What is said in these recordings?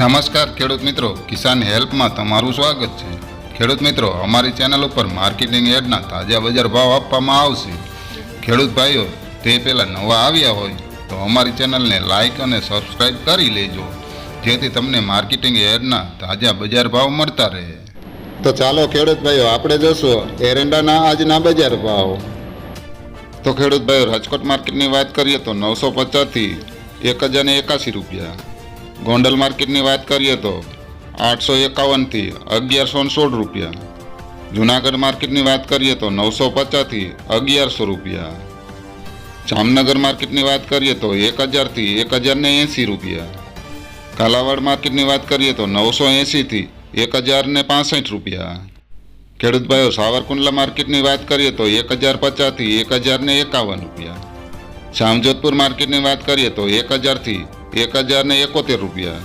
નમસ્કાર ખેડૂત મિત્રો, કિસાન હેલ્પમાં તમારું સ્વાગત છે। ખેડૂત મિત્રો, અમારી ચેનલ ઉપર માર્કેટિંગ યાર્ડના તાજા બજાર ભાવ આપવામાં આવશે। ખેડૂત ભાઈઓ તે પહેલાં નવા આવ્યા હોય તો અમારી ચેનલને લાઇક અને સબસ્ક્રાઈબ કરી લેજો, જેથી તમને માર્કેટિંગ યાર્ડના તાજા બજાર ભાવ મળતા રહે। તો ચાલો ખેડૂત ભાઈઓ આપણે જોશું એરંડાના આજના બજાર ભાવ। તો ખેડૂત ભાઈઓ, રાજકોટ માર્કેટની વાત કરીએ તો 950થી 1081 રૂપિયા। ગોંડલ માર્કેટની વાત કરીએ તો 851થી 1116 રૂપિયા। જૂનાગઢ માર્કેટની વાત કરીએ તો 950થી 1100 રૂપિયા। જામનગર માર્કેટની વાત કરીએ તો 1000થી 1080 રૂપિયા। કાલાવાડ માર્કેટની વાત કરીએ તો 980થી 1065 રૂપિયા। ખેડૂત ભાઈઓ, સાવરકુંડલા માર્કેટની વાત કરીએ તો 1050થી 1051 રૂપિયા। જામજોધપુર માર્કેટની વાત કરીએ તો 1000થી 1071 રૂપિયા।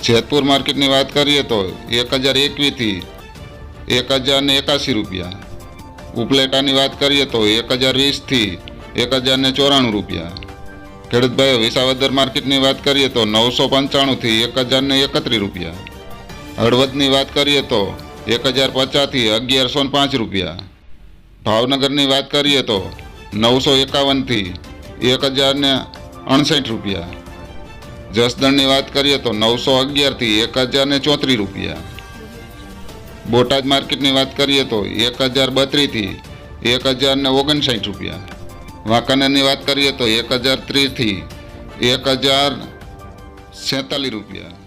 જેતપુર માર્કેટની વાત કરીએ તો 1021થી 1081 રૂપિયા। ઉપલેટાની વાત કરીએ તો 1020થી 1094 રૂપિયા। ખેડૂત ભાઈઓ, વિસાવદર માર્કેટની વાત કરીએ તો 995થી 1031 રૂપિયા। હળવદની વાત કરીએ તો 1050થી 1105 રૂપિયા। ભાવનગરની વાત કરીએ તો 951થી 1059 રૂપિયા। જસદણની વાત કરીએ તો 911થી 1034 રૂપિયા। બોટાદ માર્કેટની વાત કરીએ તો 1032થી 1059 રૂપિયા। વાંકાનેરની વાત કરીએ તો 1030થી 1047 રૂપિયા।